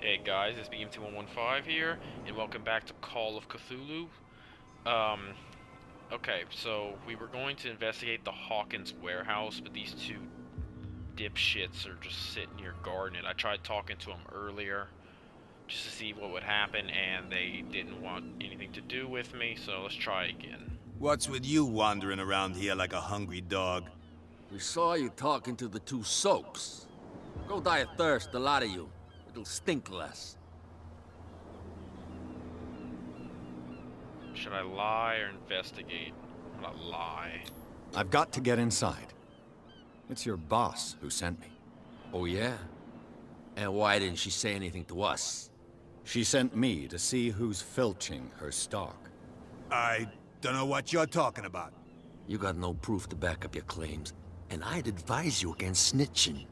Hey guys, it's BM2115 here, and welcome back to Call of Cthulhu. Um, okay, so we were going to investigate the Hawkins warehouse, but these two dipshits are just sitting here guarding it. I tried talking to them earlier, just to see what would happen, and they didn't want anything to do with me, so let's try again. What's with you wandering around here like a hungry dog? We saw you talking to the two soaks. Go die of thirst, the lot of you. It'll stink less. Should I lie or investigate? I'm gonna lie. I've got to get inside. It's your boss who sent me. Oh, yeah? And why didn't she say anything to us? She sent me to see who's filching her stock. I don't know what you're talking about. You got no proof to back up your claims, and I'd advise you against snitching.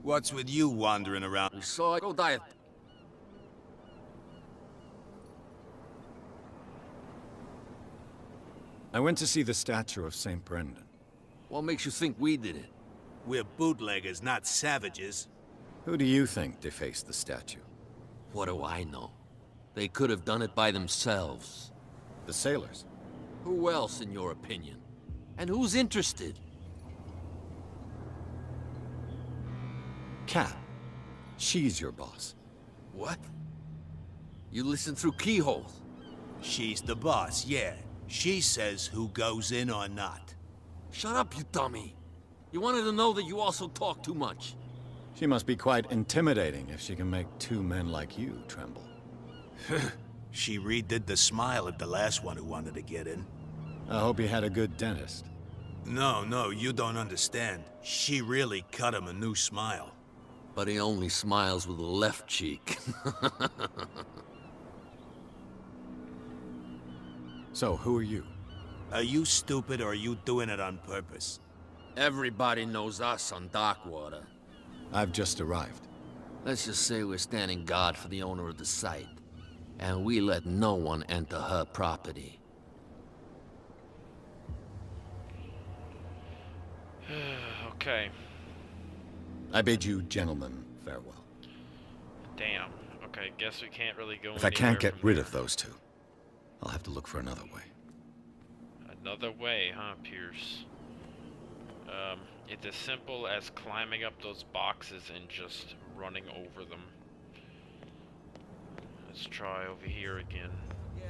What's with you wandering around? We saw you. Go die of... I went to see the statue of St. Brendan. What makes you think we did it? We're bootleggers, not savages. Who do you think defaced the statue? What do I know? They could have done it by themselves. The sailors. Who else, in your opinion? And who's interested? Kat. She's your boss. What? You listen through keyholes? She's the boss, yeah. She says who goes in or not. Shut up, you dummy. You wanted to know that you also talk too much. She must be quite intimidating if she can make two men like you tremble. She redid the smile at the last one who wanted to get in. I hope he had a good dentist. No, you don't understand. She really cut him a new smile. But he only smiles with the left cheek. So, who are you? Are you stupid or are you doing it on purpose? Everybody knows us on Darkwater. I've just arrived. Let's just say we're standing guard for the owner of the site. And we let no one enter her property. Okay. I bid you gentlemen farewell. Damn. Okay, guess we can't really go If I can't get rid there. of those two, I'll have to look for another way. Another way, huh, Pierce? It's as simple as climbing up those boxes and just running over them. Let's try over here again.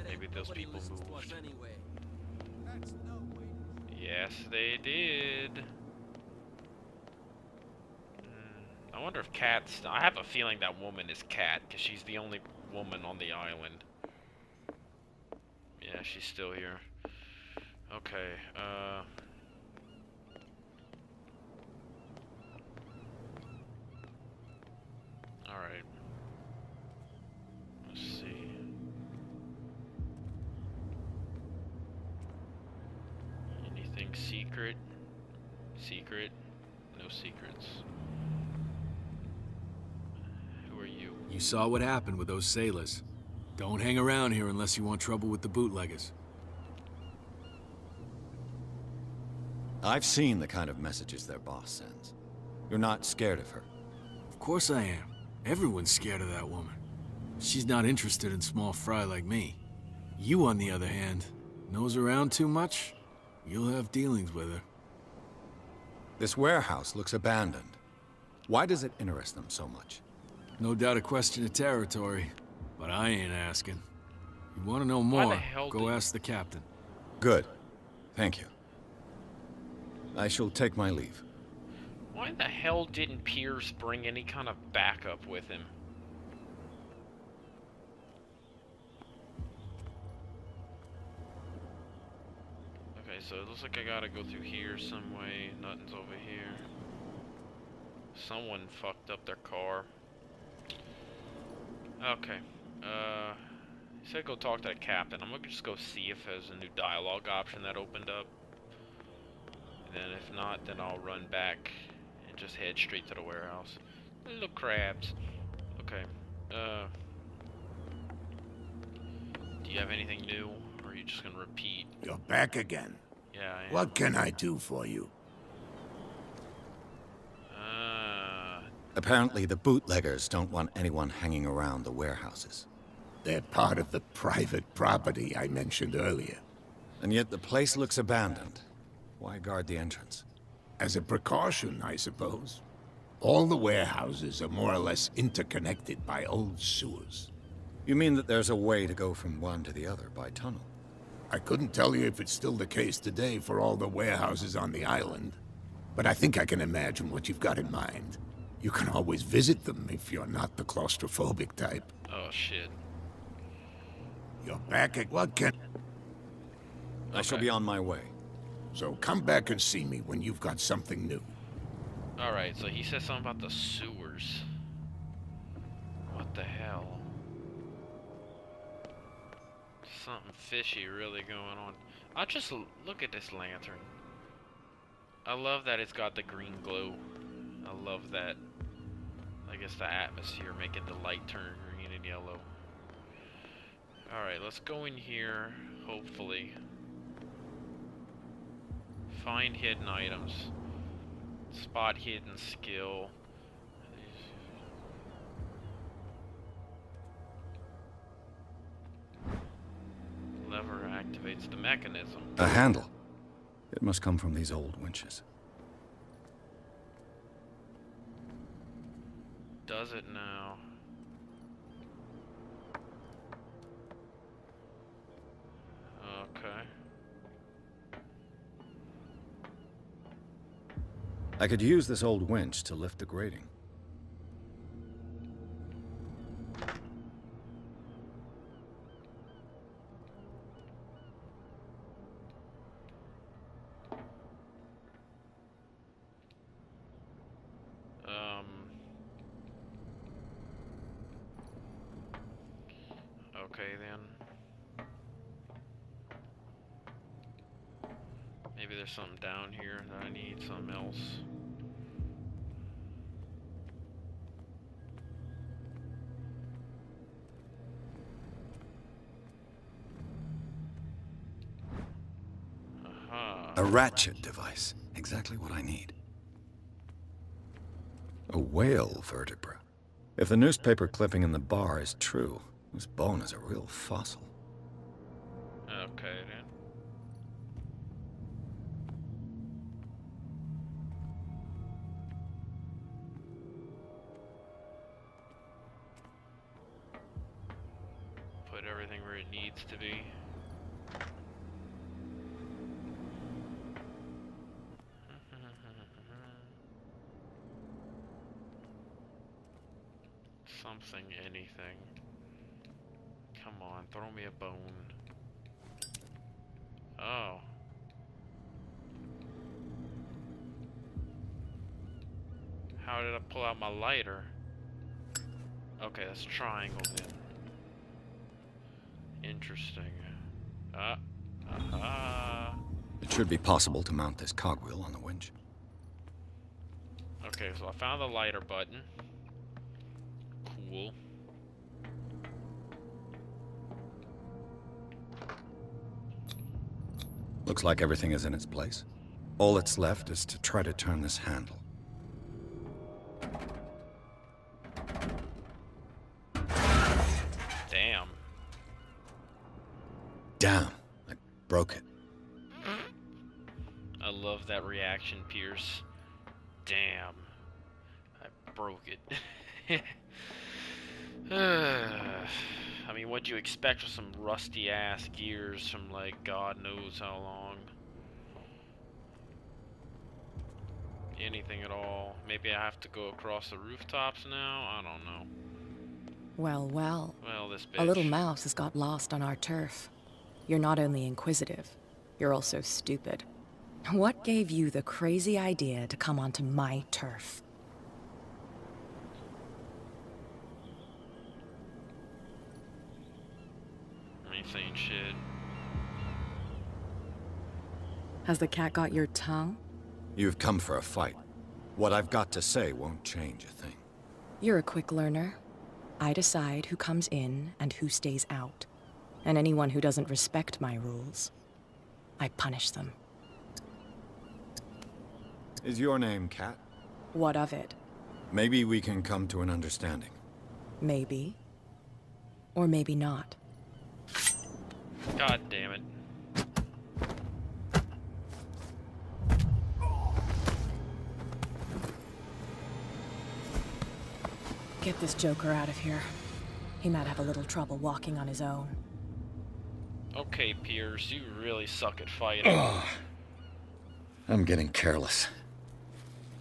Maybe those people moved. Yes, they did. I wonder if Kat's... I have a feeling that woman is Kat, because she's the only woman on the island. Yeah, she's still here. Okay, alright. Let's see. Anything secret? Secret? No secrets. Who are you? You saw what happened with those sailors. Don't hang around here unless you want trouble with the bootleggers. I've seen the kind of messages their boss sends. You're not scared of her. Of course I am. Everyone's scared of that woman. She's not interested in small fry like me. You, on the other hand, nose around too much, you'll have dealings with her. This warehouse looks abandoned. Why does it interest them so much? No doubt a question of territory, but I ain't asking. You want to know Why the more, hell go ask the captain. Good. Thank you. I shall take my leave. Why the hell didn't Pierce bring any kind of backup with him? Okay, so it looks like I gotta go through here some way. Nothing's over here. Someone fucked up their car. Okay. He said go talk to the captain. I'm gonna just go see if there's a new dialogue option that opened up. And then if not, then I'll run back and just head straight to the warehouse. Little crabs. Okay. Do you have anything new? Or are you just gonna repeat? You're back again. Yeah, I am. What can I do for you? Apparently, the bootleggers don't want anyone hanging around the warehouses. They're part of the private property I mentioned earlier. And yet the place looks abandoned. Why guard the entrance? As a precaution, I suppose. All the warehouses are more or less interconnected by old sewers. You mean that there's a way to go from one to the other by tunnel? I couldn't tell you if it's still the case today for all the warehouses on the island, but I think I can imagine what you've got in mind. You can always visit them if you're not the claustrophobic type. Oh, shit. You're back at what can... I shall be on my way. So come back and see me when you've got something new. Alright, so he said something about the sewers. What the hell? Something fishy really going on. I'll just look at this lantern. I love that it's got the green glow. I love that. I guess the atmosphere making the light turn green and yellow. Alright, let's go in here, hopefully. Find hidden items. Spot hidden skill. Lever activates the mechanism. A handle. It must come from these old winches. Does it now? Okay. I could use this old winch to lift the grating. Okay then. Maybe there's something down here that I need, something else. A ratchet device. Exactly what I need. A whale vertebra. If the newspaper clipping in the bar is true, this bone is a real fossil. Okay then. Put everything where it needs to be. Something, anything. Come on, throw me a bone. Oh. How did I pull out my lighter? Okay, that's triangle then. Interesting. Aha. It should be possible to mount this cogwheel on the winch. Okay, so I found the lighter button. Cool. Looks like everything is in its place. All that's left is to try to turn this handle. Damn. Damn, I broke it. I love that reaction, Pierce. Damn. I broke it. I mean, what'd you expect with some rusty ass gears from like God knows how long? Anything at all? Maybe I have to go across the rooftops now? I don't know. Well, well. Well, this bitch. A little mouse has got lost on our turf. You're not only inquisitive, you're also stupid. What gave you the crazy idea to come onto my turf? I ain't saying shit. Has the cat got your tongue? You've come for a fight. What I've got to say won't change a thing. You're a quick learner. I decide who comes in and who stays out. And anyone who doesn't respect my rules, I punish them. Is your name Cat? What of it? Maybe we can come to an understanding. Maybe. Or maybe not. God damn it. Get this joker out of here. He might have a little trouble walking on his own. Okay, Pierce, you really suck at fighting. I'm getting careless.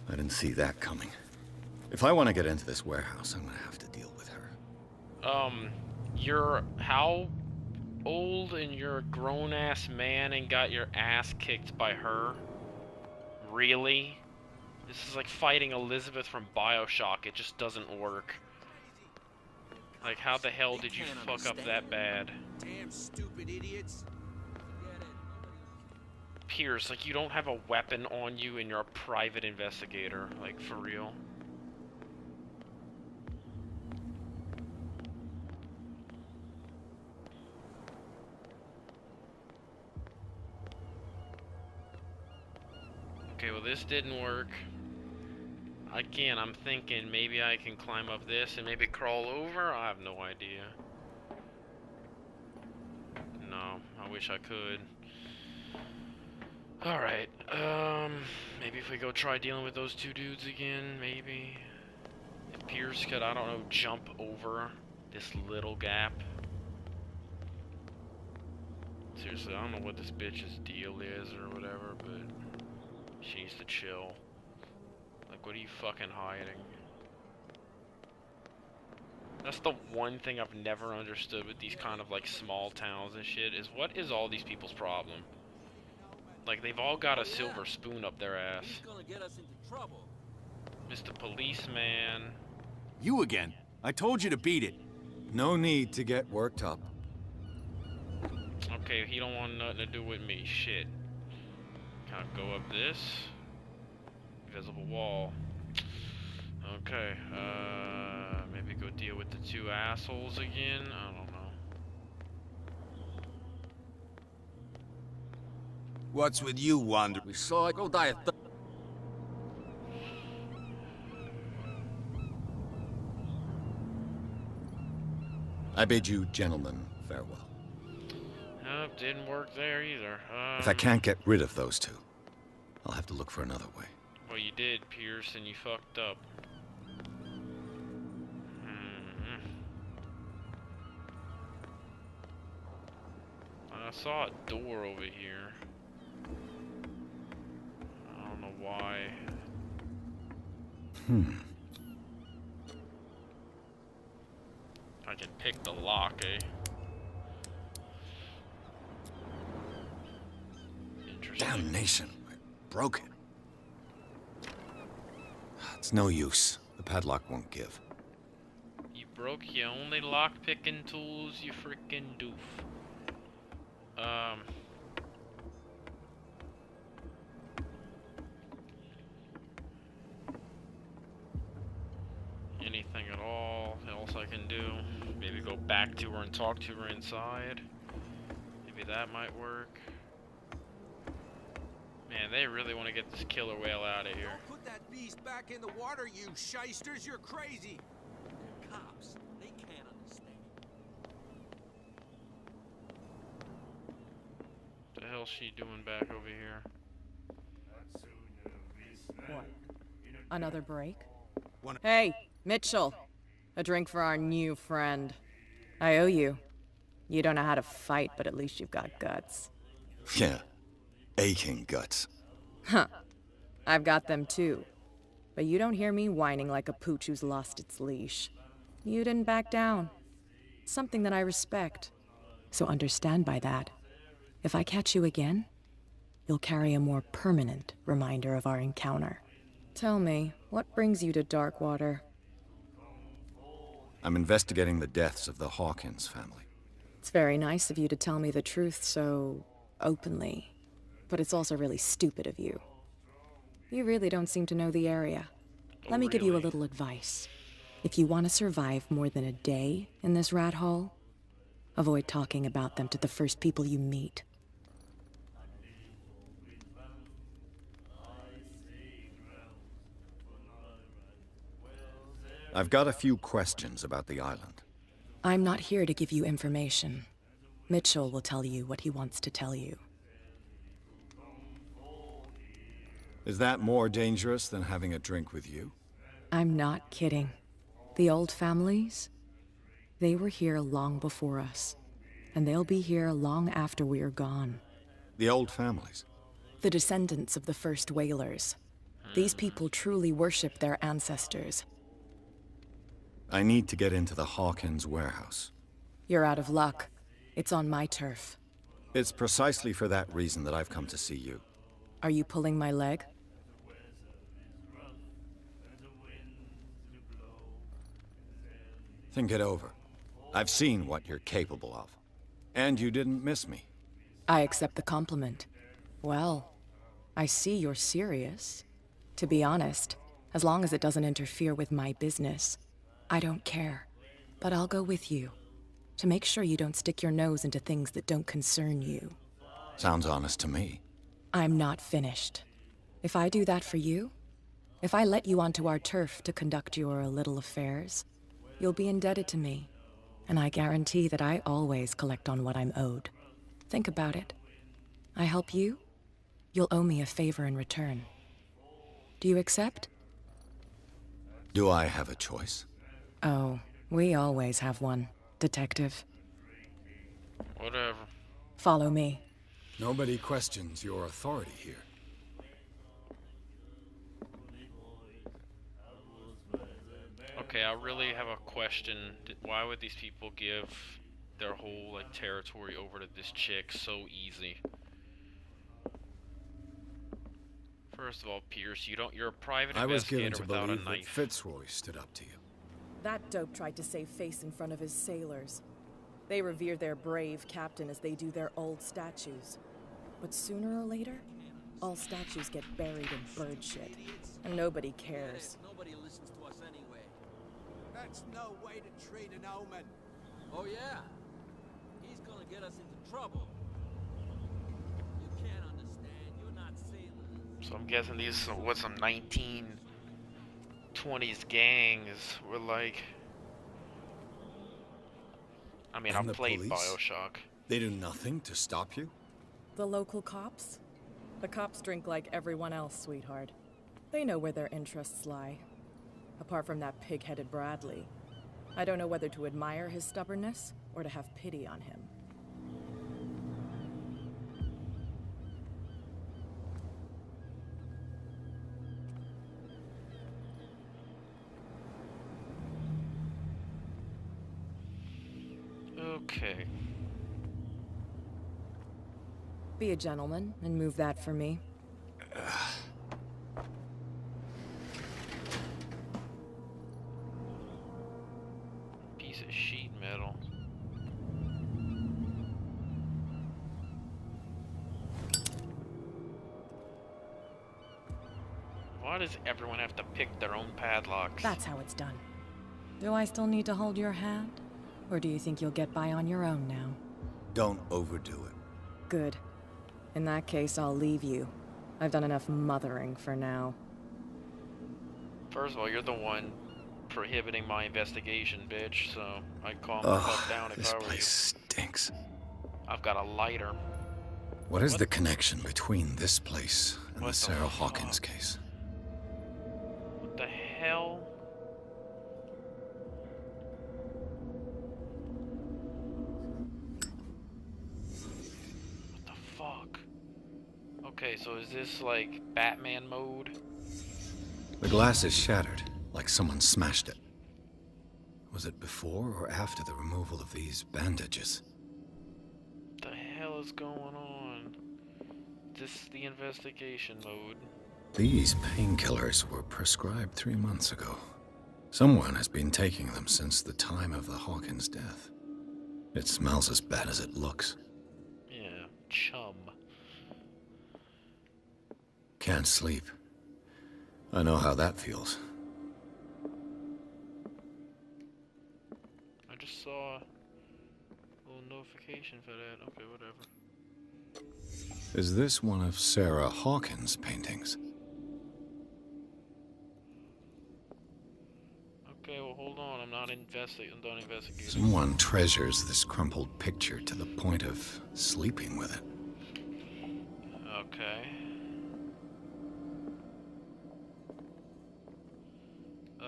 I didn't see that coming. If I want to get into this warehouse, I'm gonna have to deal with her. You're how old and you're a grown-ass man and got your ass kicked by her? Really? This is like fighting Elizabeth from BioShock. It just doesn't work. Like, how the hell did you fuck up that bad? Damn stupid idiots. Pierce, like, you don't have a weapon on you and you're a private investigator. Like, for real. Okay, well, this didn't work. Again, I'm thinking maybe I can climb up this and maybe crawl over? I have no idea. No, I wish I could. Alright, maybe if we go try dealing with those two dudes again, maybe. If Pierce could, I don't know, jump over this little gap. Seriously, I don't know what this bitch's deal is or whatever, but she needs to chill. Like, what are you fucking hiding? That's the one thing I've never understood with these kind of, like, small towns and shit, is what is all these people's problem? Like, they've all got a silver spoon up their ass. He's gonna get us into trouble. Mr. Policeman. You again. I told you to beat it. No need to get worked up. Okay, he don't want nothing to do with me. Shit. Can I go up this? Invisible wall. Okay, maybe go deal with the two assholes again? I don't know. What's with you, Wander? We saw it. Go die a I bid you gentlemen farewell. Nope, didn't work there either. If I can't get rid of those two, I'll have to look for another way. Well, you did, Pierce, and you fucked up. I saw a door over here. I don't know why. I can pick the lock, eh? Interesting. Damnation! I broke it. It's no use. The padlock won't give. You broke your only lock-picking tools, you freaking doof. Anything at all else I can do? Maybe go back to her and talk to her inside. Maybe that might work. Man, they really want to get this killer whale out of here. Don't put that beast back in the water, you shysters. You're crazy. They're cops. They can't understand. What the hell's she doing back over here? What? Another break? Hey, Mitchell. A drink for our new friend. I owe you. You don't know how to fight, but at least you've got guts. Yeah. Aching guts. Huh. I've got them too. But you don't hear me whining like a pooch who's lost its leash. You didn't back down. Something that I respect. So understand by that. If I catch you again, you'll carry a more permanent reminder of our encounter. Tell me, what brings you to Darkwater? I'm investigating the deaths of the Hawkins family. It's very nice of you to tell me the truth so openly. But it's also really stupid of you. You really don't seem to know the area. Let me give you a little advice. If you want to survive more than a day in this rat hole, avoid talking about them to the first people you meet. I've got a few questions about the island. I'm not here to give you information. Mitchell will tell you what he wants to tell you. Is that more dangerous than having a drink with you? I'm not kidding. The old families, they were here long before us. And they'll be here long after we're gone. The old families? The descendants of the first whalers. These people truly worship their ancestors. I need to get into the Hawkins warehouse. You're out of luck. It's on my turf. It's precisely for that reason that I've come to see you. Are you pulling my leg? Think it over. I've seen what you're capable of. And you didn't miss me. I accept the compliment. Well, I see you're serious. To be honest, as long as it doesn't interfere with my business, I don't care. But I'll go with you, to make sure you don't stick your nose into things that don't concern you. Sounds honest to me. I'm not finished. If I do that for you, if I let you onto our turf to conduct your little affairs, you'll be indebted to me. And I guarantee that I always collect on what I'm owed. Think about it. I help you, you'll owe me a favor in return. Do you accept? Do I have a choice? Oh, we always have one, Detective. Whatever. Follow me. Nobody questions your authority here. Okay, I really have a question. Why would these people give their whole like territory over to this chick so easy? First of all, Pierce, you're a private I was given investigator to without a believe that knife. Fitzroy stood up to you. That dope tried to save face in front of his sailors. They revere their brave captain as they do their old statues. But sooner or later, all statues get buried in bird shit. And nobody cares. Nobody listens to us anyway. That's no way to treat an omen. Oh yeah? He's gonna get us into trouble. You can't understand. You're not sailors. So I'm guessing these some 1920s gangs were like. I mean, And I the played police? BioShock. They do nothing to stop you? The local cops? The cops drink like everyone else, sweetheart. They know where their interests lie. Apart from that pig-headed Bradley, I don't know whether to admire his stubbornness or to have pity on him. Okay. Be a gentleman and move that for me. Piece of sheet metal. Why does everyone have to pick their own padlocks? That's how it's done. Do I still need to hold your hand? Or do you think you'll get by on your own now? Don't overdo it. Good. In that case, I'll leave you. I've done enough mothering for now. First of all, you're the one prohibiting my investigation, bitch, so I'd calm the fuck down if This I were place you. stinks. I've got a lighter. What is the connection between this place and What the the Sarah Hawkins fuck? case? What the hell? What the fuck? Okay, so is this like Batman mode? The glass is shattered, like someone smashed it. Was it before or after the removal of these bandages? What the hell is going on? This is the investigation mode. These painkillers were prescribed 3 months ago. Someone has been taking them since the time of the Hawkins death. It smells as bad as it looks. Yeah, chum. Can't sleep. I know how that feels. I just saw a little notification for that. Okay, whatever. Is this one of Sarah Hawkins' paintings? Okay, well, not done investigating. Someone treasures this crumpled picture to the point of sleeping with it. Okay.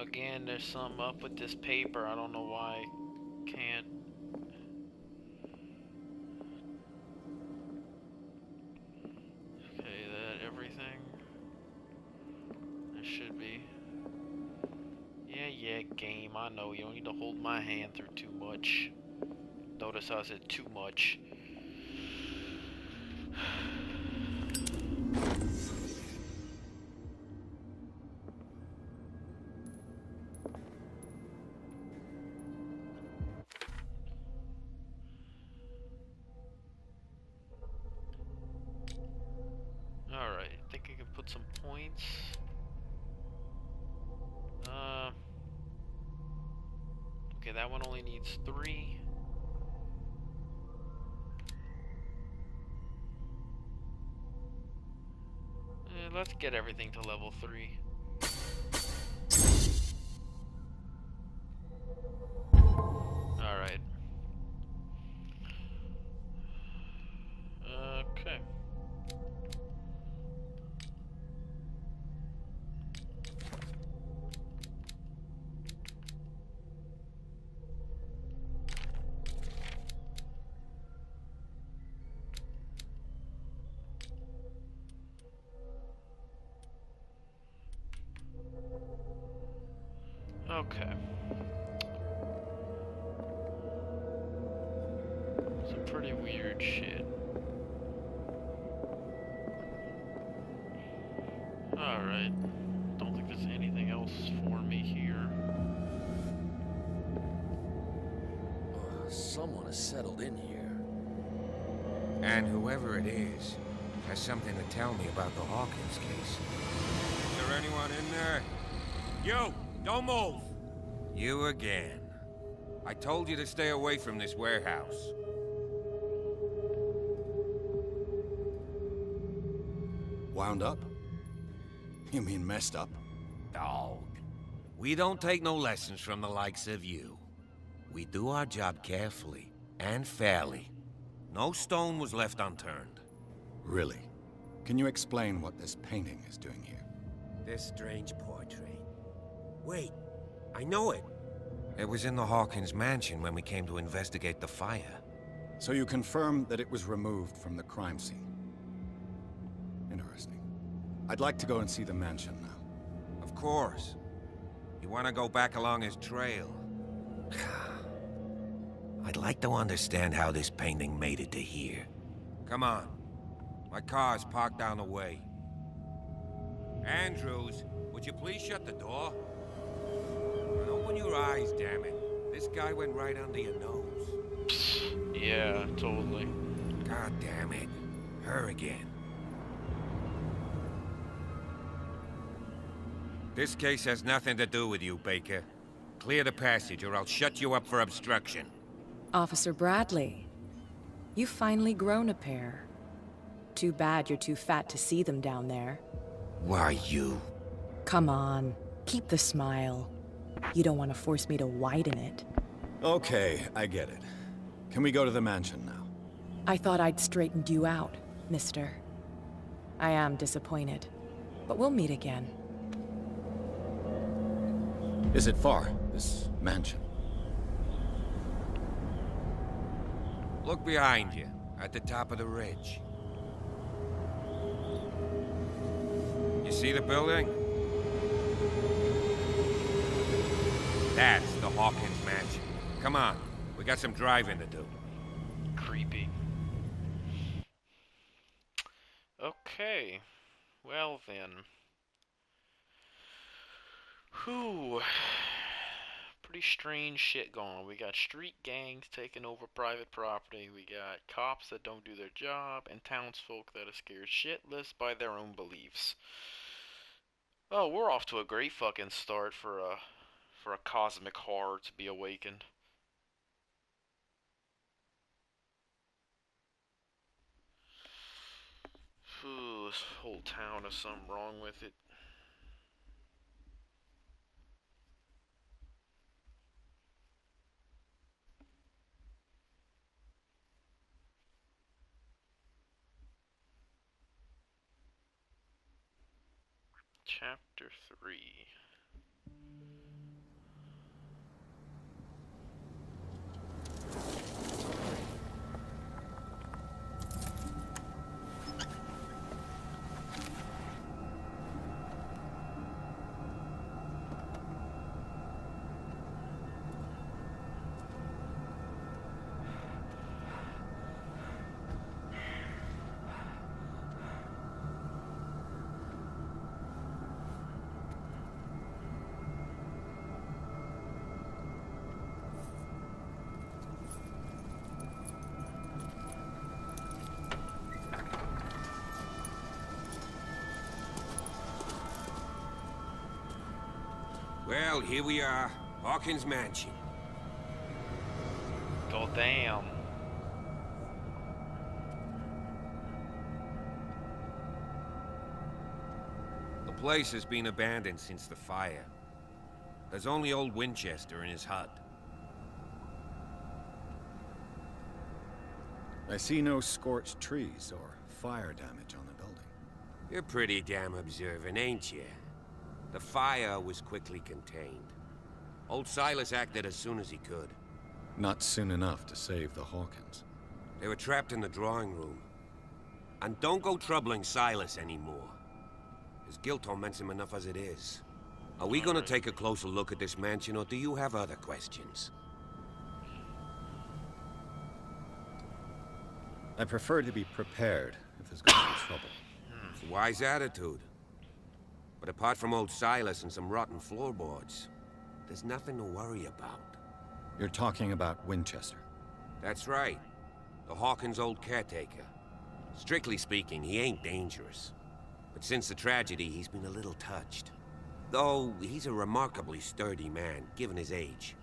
Again, there's something up with this paper. I don't know why I can't. Okay, that everything. There should be. Yeah, game. I know you don't need to hold my hand through too much. Notice how I said too much. Alright, I think I can put some points. Okay, that one only needs 3. Let's get everything to level 3. Alright. Okay. Okay. Some pretty weird shit. Alright. Don't think there's anything else for me here. Someone has settled in here. And whoever it is has something to tell me about the Hawkins case. Is there anyone in there? You! Don't move! You again. I told you to stay away from this warehouse. Wound up? You mean messed up? Dog. We don't take no lessons from the likes of you. We do our job carefully and fairly. No stone was left unturned. Really? Can you explain what this painting is doing here? This strange portrait. Wait, I know it. It was in the Hawkins mansion when we came to investigate the fire. So you confirm that it was removed from the crime scene? Interesting. I'd like to go and see the mansion now. Of course. You want to go back along his trail? I'd like to understand how this painting made it to here. Come on. My car's parked down the way. Andrews, would you please shut the door? And open your eyes, damn it. This guy went right under your nose. Yeah, totally. God damn it. Her again. This case has nothing to do with you, Baker. Clear the passage or I'll shut you up for obstruction. Officer Bradley, you've finally grown a pair. Too bad you're too fat to see them down there. Why, you? Come on, keep the smile. You don't want to force me to widen it. Okay, I get it. Can we go to the mansion now? I thought I'd straightened you out, mister. I am disappointed, but we'll meet again. Is it far, this mansion? Look behind you, at the top of the ridge. You see the building? That's the Hawkins mansion. Come on, we got some driving to do. Creepy. Okay. Well then. Whew. Pretty strange shit going on. We got street gangs taking over private property. We got cops that don't do their job, and townsfolk that are scared shitless by their own beliefs. Oh, we're off to a great fucking start for a cosmic horror to be awakened. Ooh, this whole town has something wrong with it. Chapter 3. Well, here we are. Hawkins Mansion. God damn. The place has been abandoned since the fire. There's only old Winchester in his hut. I see no scorched trees or fire damage on the building. You're pretty damn observant, ain't you? The fire was quickly contained. Old Silas acted as soon as he could. Not soon enough to save the Hawkins. They were trapped in the drawing room. And don't go troubling Silas anymore. His guilt torments him enough as it is. Are we gonna take a closer look at this mansion, or do you have other questions? I prefer to be prepared if there's going to be trouble. It's a wise attitude. But apart from old Silas and some rotten floorboards, there's nothing to worry about. You're talking about Winchester. That's right. The Hawkins' old caretaker. Strictly speaking, he ain't dangerous. But since the tragedy, he's been a little touched. Though, he's a remarkably sturdy man, given his age.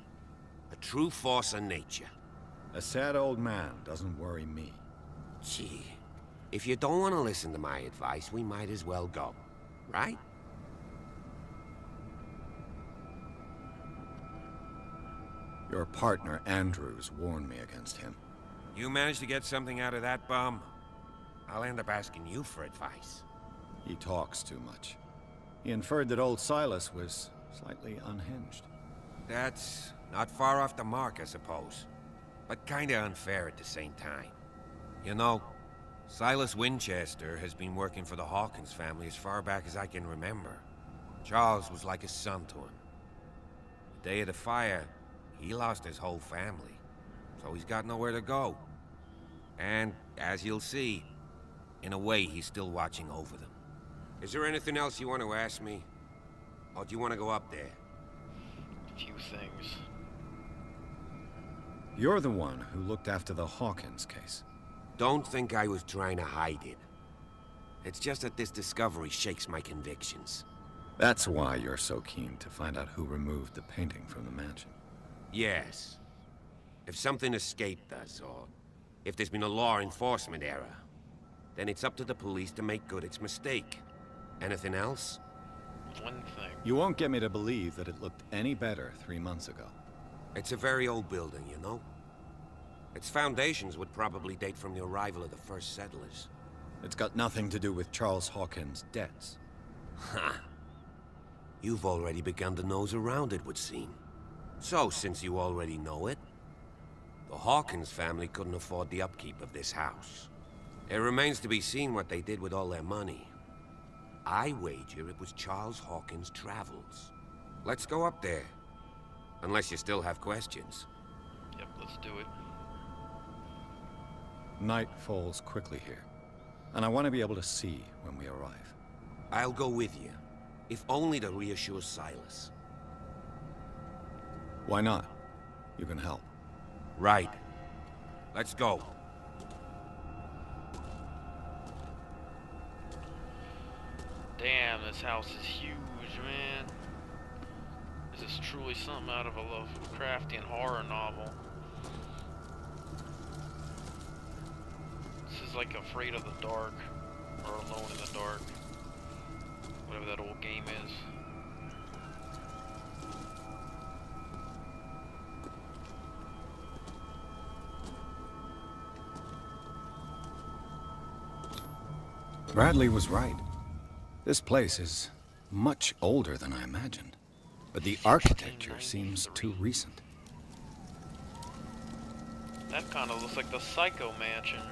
A true force of nature. A sad old man doesn't worry me. Gee, if you don't want to listen to my advice, we might as well go. Right? Your partner, Andrews, warned me against him. You managed to get something out of that bum? I'll end up asking you for advice. He talks too much. He inferred that old Silas was slightly unhinged. That's not far off the mark, I suppose. But kinda unfair at the same time. You know, Silas Winchester has been working for the Hawkins family as far back as I can remember. Charles was like a son to him. The day of the fire, he lost his whole family, so he's got nowhere to go. And, as you'll see, in a way, he's still watching over them. Is there anything else you want to ask me? Or do you want to go up there? Few things. You're the one who looked after the Hawkins case. Don't think I was trying to hide it. It's just that this discovery shakes my convictions. That's why you're so keen to find out who removed the painting from the mansion. Yes. If something escaped us, or if there's been a law enforcement error, then it's up to the police to make good its mistake. Anything else? One thing. You won't get me to believe that it looked any better 3 months ago. It's a very old building, you know? Its foundations would probably date from the arrival of the first settlers. It's got nothing to do with Charles Hawkins' debts. Ha! You've already begun to nose around, it would seem. So, since you already know it, the Hawkins family couldn't afford the upkeep of this house. It remains to be seen what they did with all their money. I wager it was Charles Hawkins' travels. Let's go up there. Unless you still have questions. Yep, let's do it. Night falls quickly here, and I want to be able to see when we arrive. I'll go with you, if only to reassure Silas. Why not? You can help. Right. Let's go. Damn, this house is huge, man. This is truly something out of a Lovecraftian horror novel. This is like Afraid of the Dark, or Alone in the Dark. Whatever that old game is. Bradley was right. This place is much older than I imagined. But the architecture seems too recent. That kind of looks like the Psycho Mansion, right?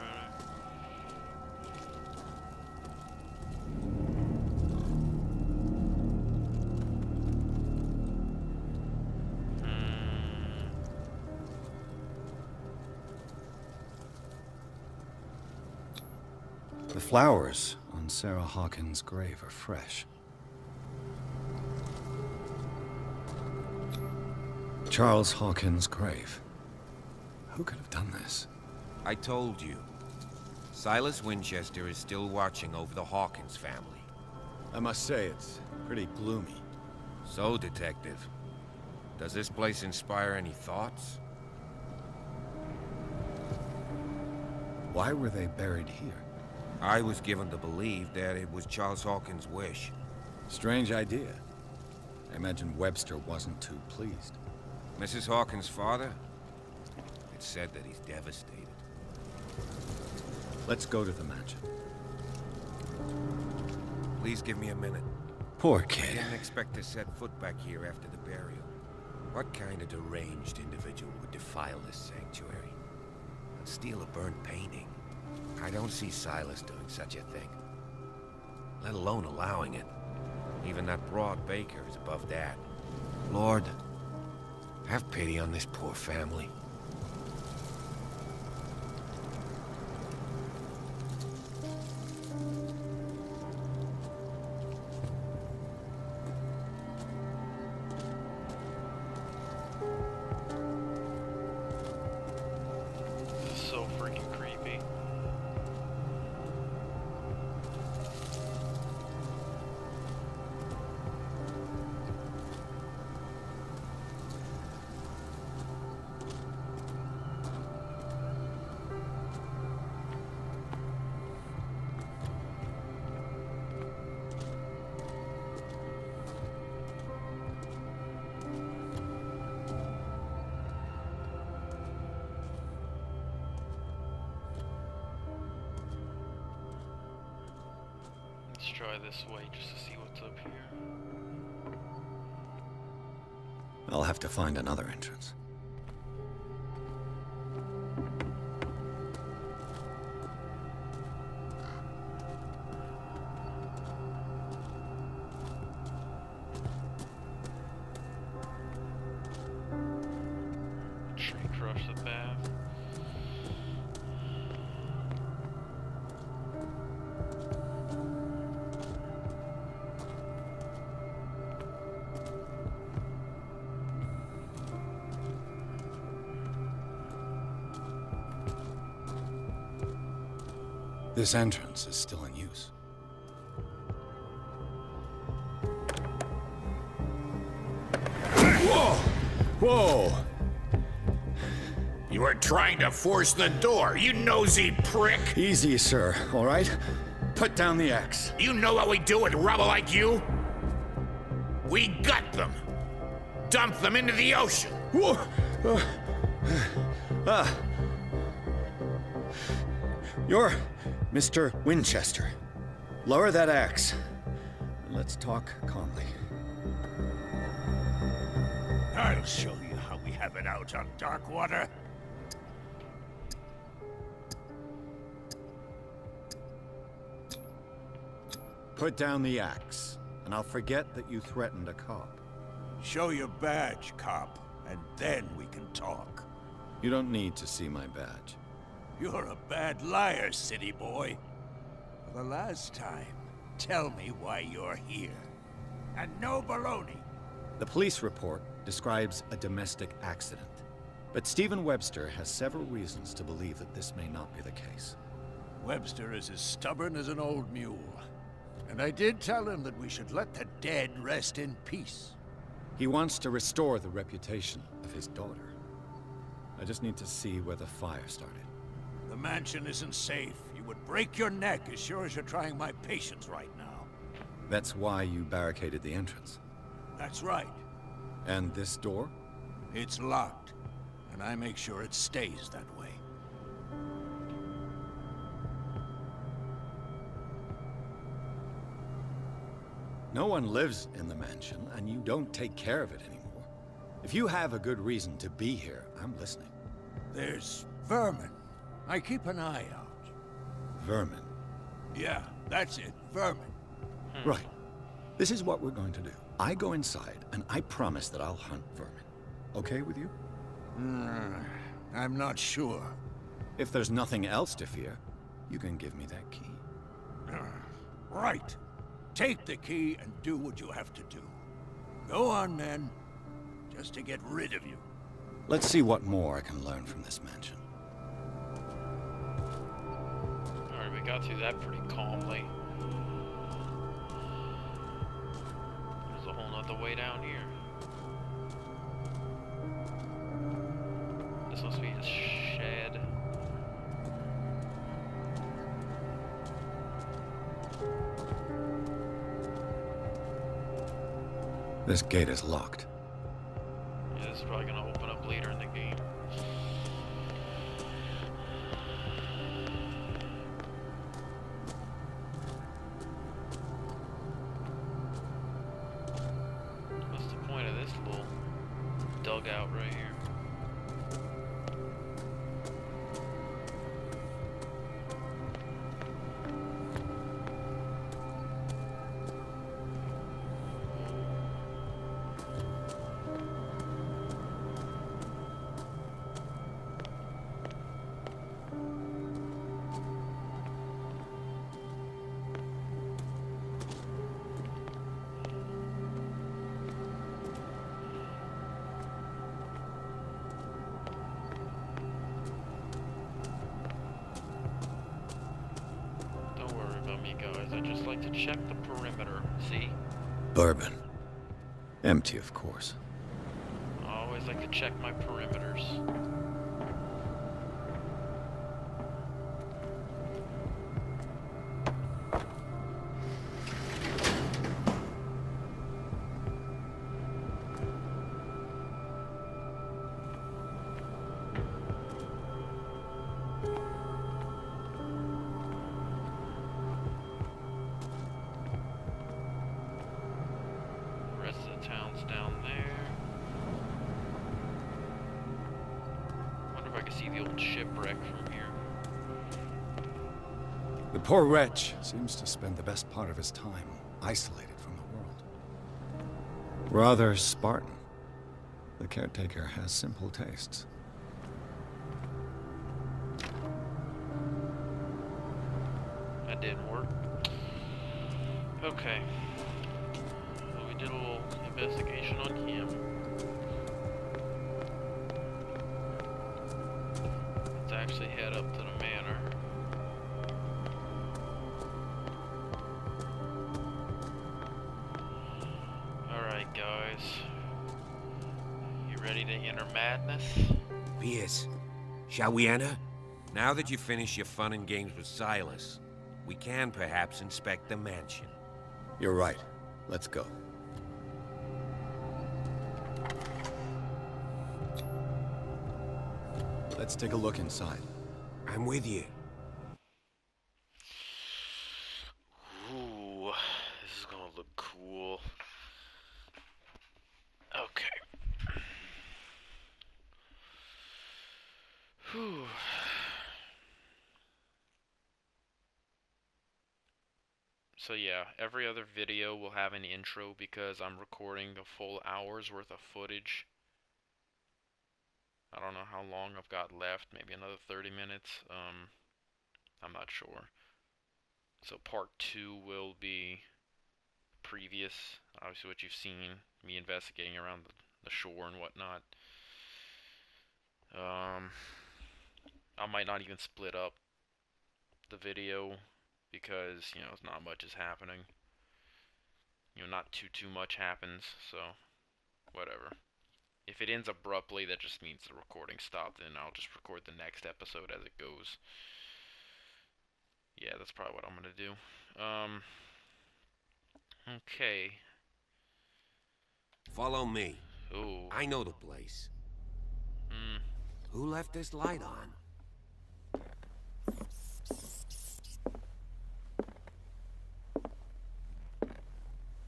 The flowers on Sarah Hawkins' grave are fresh. Charles Hawkins' grave. Who could have done this? I told you. Silas Winchester is still watching over the Hawkins family. I must say, it's pretty gloomy. So, Detective, does this place inspire any thoughts? Why were they buried here? I was given to believe that it was Charles Hawkins' wish. Strange idea. I imagine Webster wasn't too pleased. Mrs. Hawkins' father? It's said that he's devastated. Let's go to the mansion. Please give me a minute. Poor I kid. didn't expect to set foot back here after the burial. What kind of deranged individual would defile this sanctuary? And steal a burnt painting? I don't see Silas doing such a thing. Let alone allowing it. Even that broad baker is above that. Lord, have pity on this poor family. This is so freaking creepy. Let's try this way just to see what's up here. I'll have to find another entrance. Tree crush the path. This entrance is still in use. Whoa! Whoa! You were trying to force the door, you nosy prick! Easy, sir, all right? Put down the axe. You know what we do with rubble like you? We gut them. Dump them into the ocean. Whoa! You're Mr. Winchester. Lower that axe. And let's talk calmly. I'll show you how we have it out on dark water. Put down the axe, and I'll forget that you threatened a cop. Show your badge, cop, and then we can talk. You don't need to see my badge. You're a bad liar, city boy. For the last time, tell me why you're here. And no baloney. The police report describes a domestic accident, but Stephen Webster has several reasons to believe that this may not be the case. Webster is as stubborn as an old mule. And I did tell him that we should let the dead rest in peace. He wants to restore the reputation of his daughter. I just need to see where the fire started. The mansion isn't safe. You would break your neck as sure as you're trying my patience right now. That's why you barricaded the entrance. That's right. And this door? It's locked, and I make sure it stays that way. No one lives in the mansion, and you don't take care of it anymore. If you have a good reason to be here, I'm listening. There's vermin. I keep an eye out. Vermin. Yeah, that's it, vermin. Right. This is what we're going to do. I go inside, and I promise that I'll hunt vermin. Okay with you? I'm not sure. If there's nothing else to fear, you can give me that key. Right. Take the key and do what you have to do. Go on, men. Just to get rid of you. Let's see what more I can learn from this mansion. Alright, we got through that pretty calmly. There's a whole nother way down here. This must be a shed. This gate is locked. Yeah, this is probably gonna open up later in the game. What's the point of this little dugout right here? Guys, I just like to check the perimeter, see? Bourbon. Empty, of course. I always like to check my perimeters. Town's down there. Wonder if I can see the old shipwreck from here. The poor wretch seems to spend the best part of his time isolated from the world. Rather Spartan. The caretaker has simple tastes. That didn't work. Okay. Did a little investigation on him. Let's actually head up to the manor. Alright guys. You ready to enter madness? Pierce, shall we enter? Now that you've finished your fun and games with Silas, we can perhaps inspect the mansion. You're right. Let's go. Let's take a look inside. I'm with you. Ooh, this is gonna look cool. Okay. Whew. So yeah, every other video will have an intro because I'm recording a full hour's worth of footage. I don't know how long I've got left, maybe another 30 minutes, I'm not sure. So part 2 will be previous, obviously what you've seen, me investigating around the shore and whatnot. I might not even split up the video because, you know, not much is happening. You know, not too much happens, so whatever. If it ends abruptly, that just means the recording stopped, and I'll just record the next episode as it goes. Yeah, that's probably what I'm gonna do. Okay. Follow me. Ooh. I know the place. Who left this light on?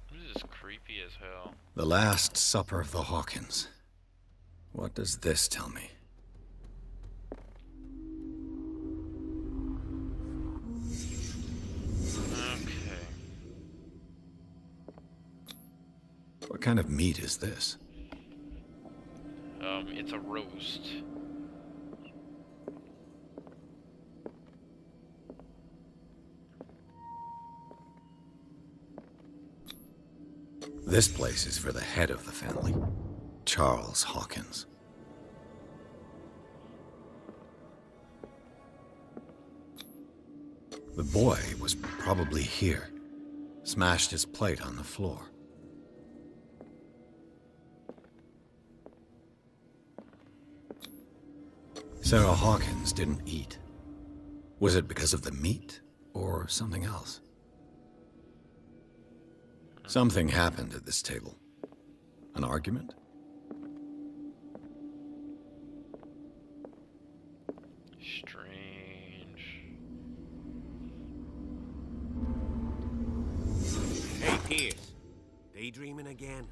What The Last Supper of the Hawkins. What does this tell me? Okay. What kind of meat is this? It's a roast. This place is for the head of the family, Charles Hawkins. The boy was probably here, smashed his plate on the floor. Sarah Hawkins didn't eat. Was it because of the meat or something else? Something happened at this table. An argument? Strange. Hey, Pierce. Daydreaming again?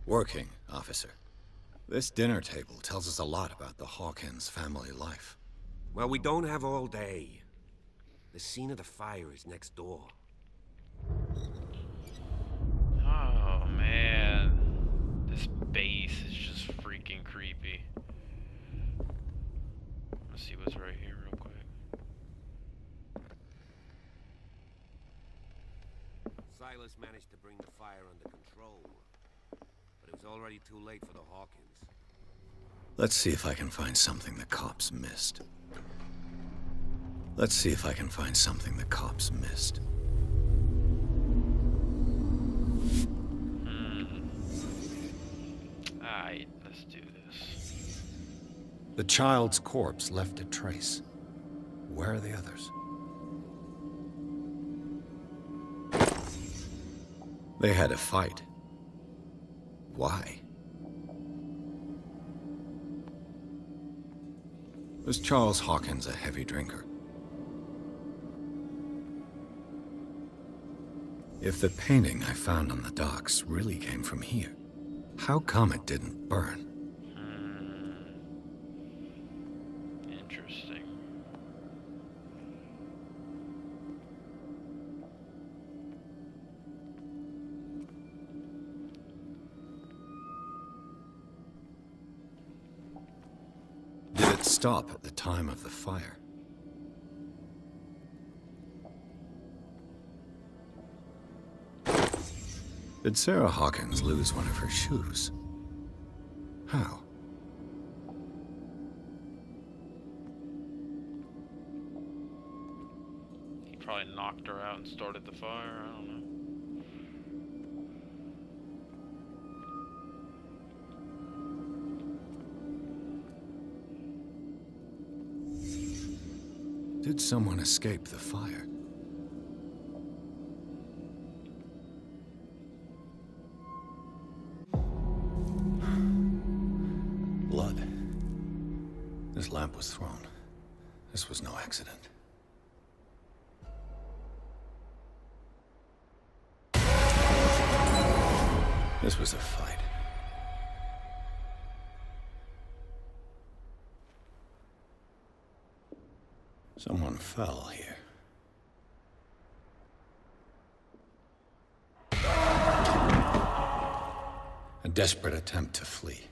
Working, officer. This dinner table tells us a lot about the Hawkins family life. Well, we don't have all day. The scene of the fire is next door. Oh, man. This base is just freaking creepy. Let's see what's right here real quick. Silas managed to bring the fire under control, but it was already too late for the Hawkins. Let's see if I can find something the cops missed. Let's see if I can find something the cops missed. Alright, let's do this. The child's corpse left a trace. Where are the others? They had a fight. Why? Was Charles Hawkins a heavy drinker? If the painting I found on the docks really came from here, how come it didn't burn? Interesting. Did it stop at the time of the fire? Did Sarah Hawkins lose one of her shoes? How? He probably knocked her out and started the fire, I don't know. Did someone escape the fire? Blood. This lamp was thrown. This was no accident. This was a fight. Someone fell here. A desperate attempt to flee.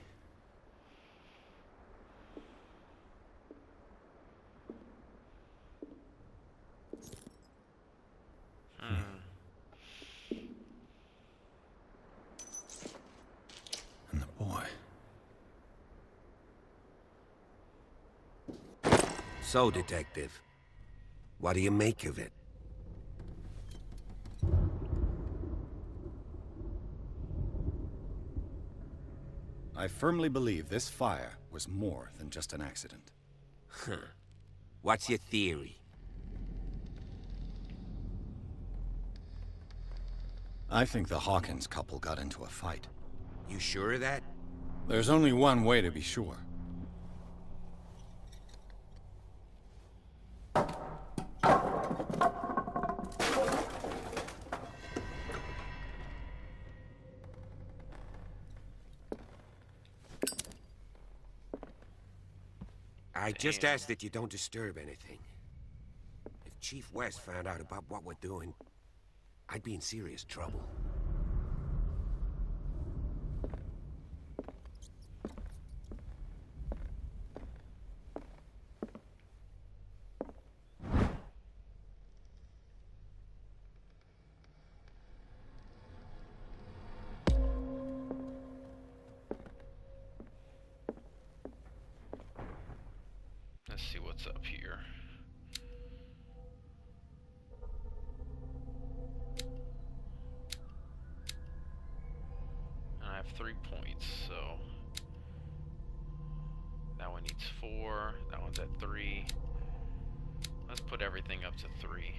And the boy. So, Detective, what do you make of it? I firmly believe this fire was more than just an accident. Huh. What's your theory? I think the Hawkins couple got into a fight. You sure of that? There's only one way to be sure. I just Damn. ask that you don't disturb anything. If Chief West found out about what we're doing, I'd be in serious trouble. Let's see what's up here. And I have 3 points, so that one needs 4. That one's at 3. Let's put everything up to 3.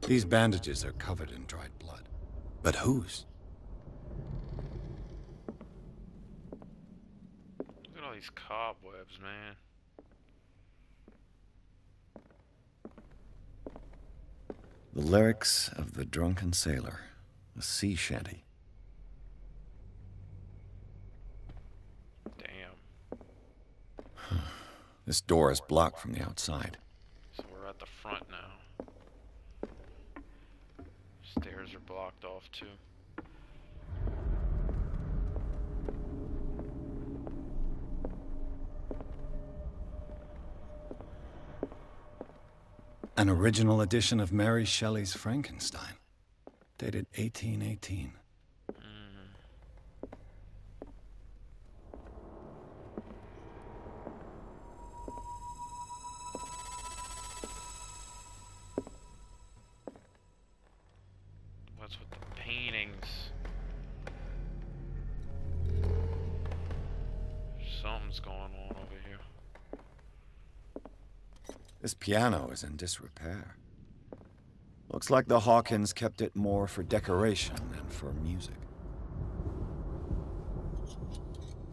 These bandages are covered in dried blood. But whose? Look at all these cobwebs, man. The lyrics of the drunken sailor, a sea shanty. Damn. This door is blocked from the outside. So we're at the front now. Stairs are blocked off too. An original edition of Mary Shelley's Frankenstein, dated 1818. What's with the paintings? Something's going on over here. This piano is in disrepair. Looks like the Hawkins kept it more for decoration than for music.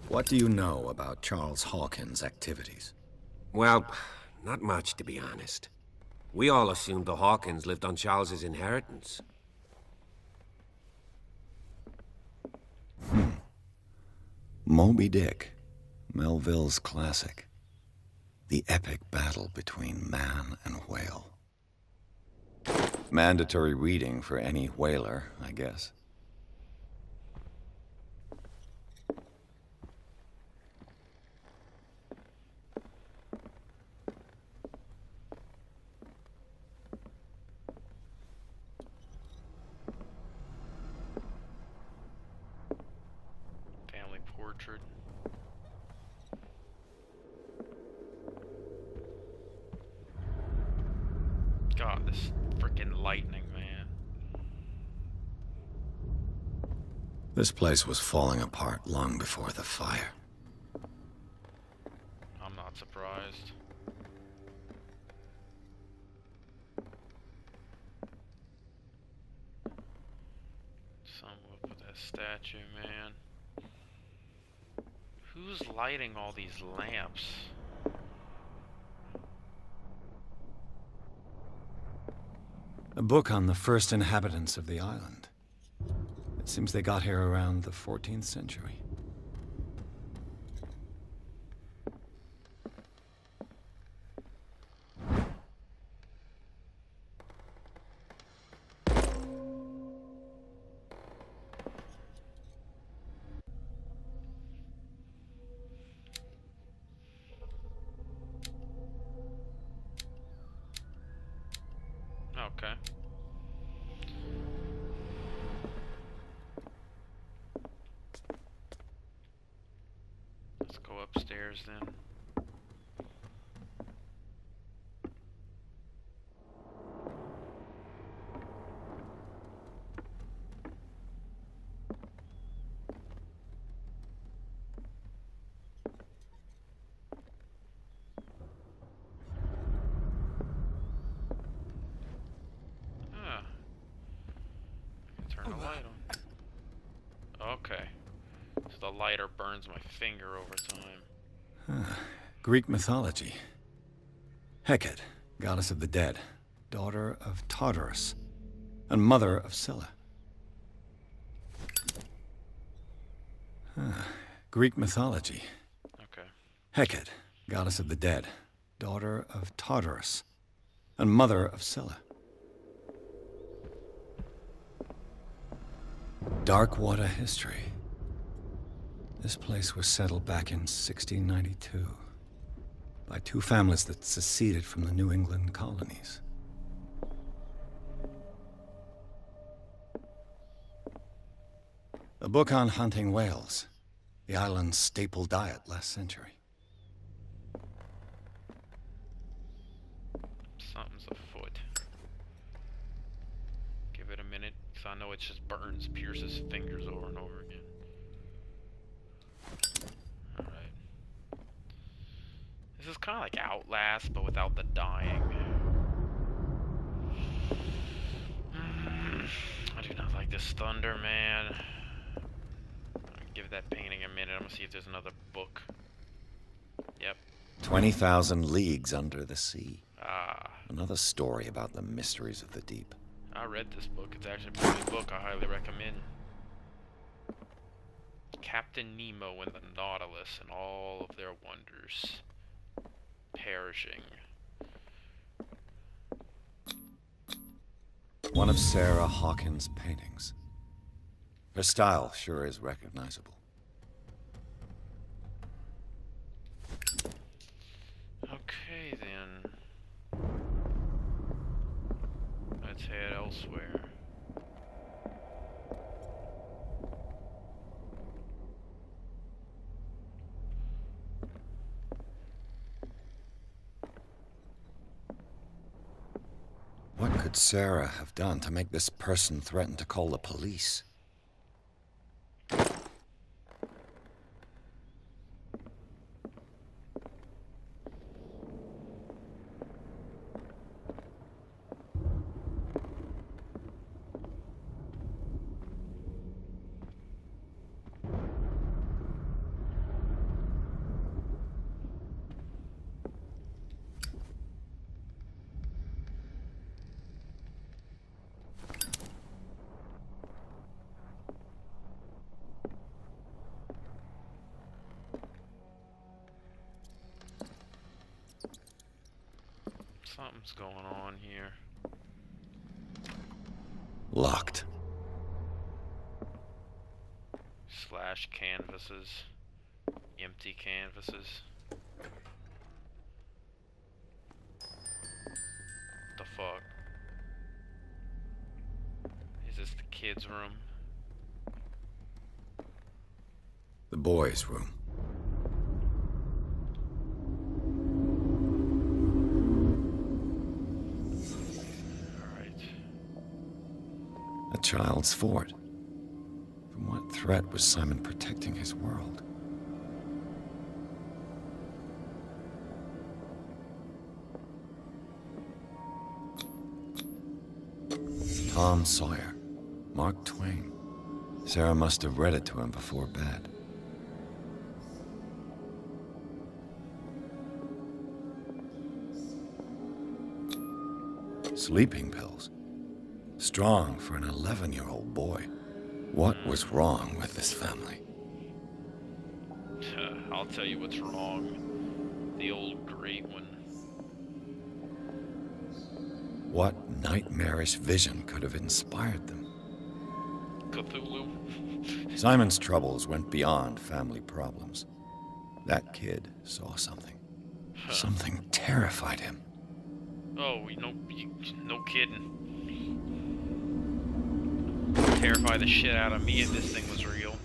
What do you know about Charles Hawkins' activities? Well, not much, to be honest. We all assumed the Hawkins lived on Charles's inheritance. Moby Dick, Melville's classic. The epic battle between man and whale. Mandatory reading for any whaler, I guess. Family portrait. God, this freaking lightning, man. This place was falling apart long before the fire. I'm not surprised. Something with that statue, man. Who's lighting all these lamps? A book on the first inhabitants of the island. It seems they got here around the 14th century. Okay. Let's go upstairs then. lighter burns my finger over time. Greek mythology. Hecate, goddess of the dead, daughter of Tartarus, and mother of Scylla. Greek mythology. Okay. Hecate, goddess of the dead, daughter of Tartarus, and mother of Scylla. Darkwater history. This place was settled back in 1692 by two families that seceded from the New England colonies. A book on hunting whales, the island's staple diet last century. Something's afoot. Give it a minute, because I know it just burns, pierces fingers over and over again. Alright. This is kind of like Outlast, but without the dying. I do not like this thunder, man. Give that painting a minute. I'm gonna see if there's another book. Yep. 20,000 Leagues Under the Sea. Ah. Another story about the mysteries of the deep. I read this book. It's actually a pretty good book. I highly recommend. Captain Nemo and the Nautilus and all of their wonders. Perishing. One of Sarah Hawkins' paintings. Her style sure is recognizable. Okay, then. Let's head elsewhere. What could Sarah have done to make this person threaten to call the police? Something's going on here. Locked. Slash canvases. Empty canvases. What the fuck? Is this the kids' room? The boys' room. A child's fort. From what threat was Simon protecting his world? Tom Sawyer. Mark Twain. Sarah must have read it to him before bed. Sleeping pills. Strong for an 11-year-old boy. What was wrong with this family? I'll tell you what's wrong. The old great one. What nightmarish vision could have inspired them? Cthulhu. Simon's troubles went beyond family problems. That kid saw something. Something terrified him. Oh, no kidding. Terrify the shit out of me if this thing was real.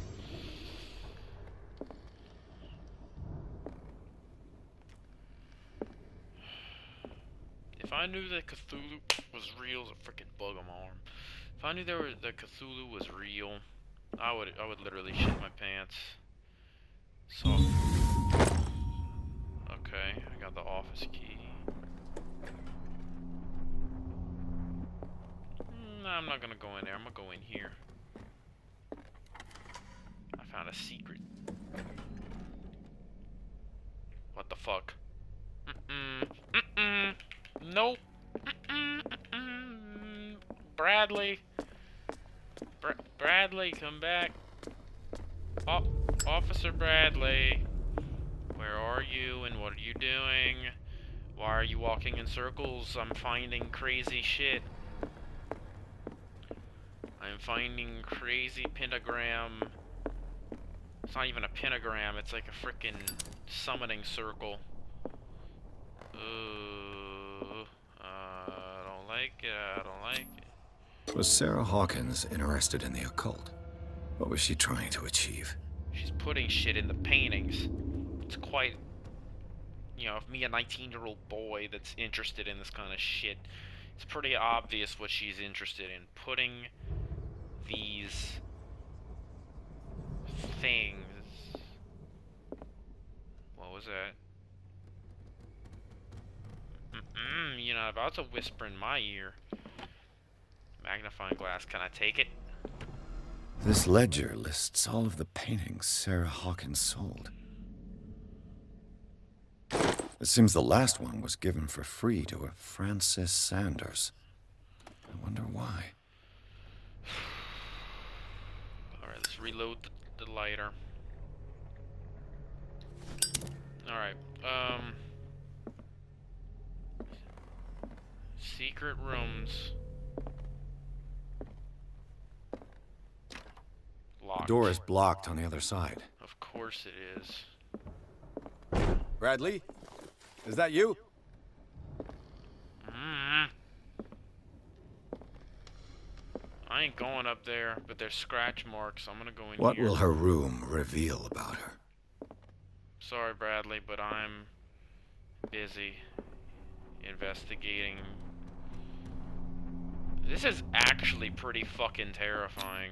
If I knew that Cthulhu was real, it's a freaking bug on my arm. If I knew that Cthulhu was real, I would literally shit my pants. So, okay, I got the office key. No, I'm not gonna go in there. I'm gonna go in here. I found a secret. fuck. Nope. Bradley. Bradley, come back. Officer Bradley. Where are you and what are you doing? Why are you walking in circles? I'm finding crazy shit. I'm finding crazy pentagram. It's not even a pentagram, it's like a frickin' summoning circle. I don't like it, I don't like it. Was Sarah Hawkins interested in the occult? What was she trying to achieve? She's putting shit in the paintings. It's quite, you know, if me, a 19-year-old boy that's interested in this kind of shit, it's pretty obvious what she's interested in. Putting these things. What was that? You're not about to whisper in my ear. Magnifying glass, can I take it? This ledger lists all of the paintings Sarah Hawkins sold. It seems the last one was given for free to a Francis Sanders. I wonder why. Alright, let's reload the lighter. Alright, secret rooms. Locked. The door is blocked on the other side. Of course it is. Bradley? Is that you? I ain't going up there, but there's scratch marks. I'm gonna go in What here. will her room reveal about her? Sorry, Bradley, but I'm busy investigating. This is actually pretty fucking terrifying.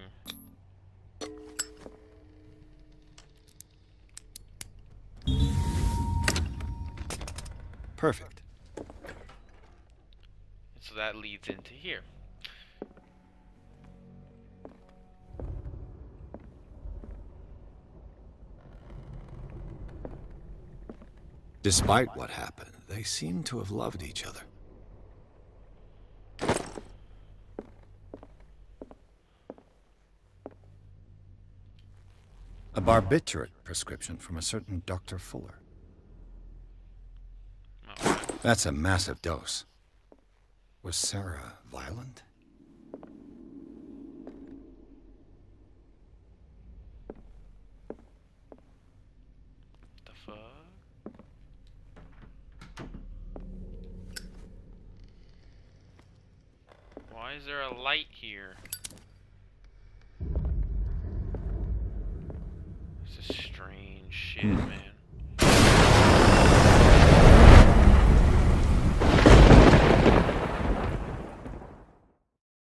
Perfect. So that leads into here. Despite what happened, they seem to have loved each other. A barbiturate prescription from a certain Dr. Fuller. That's a massive dose. Was Sarah violent? The fuck? Why is there a light here? This is strange shit, man.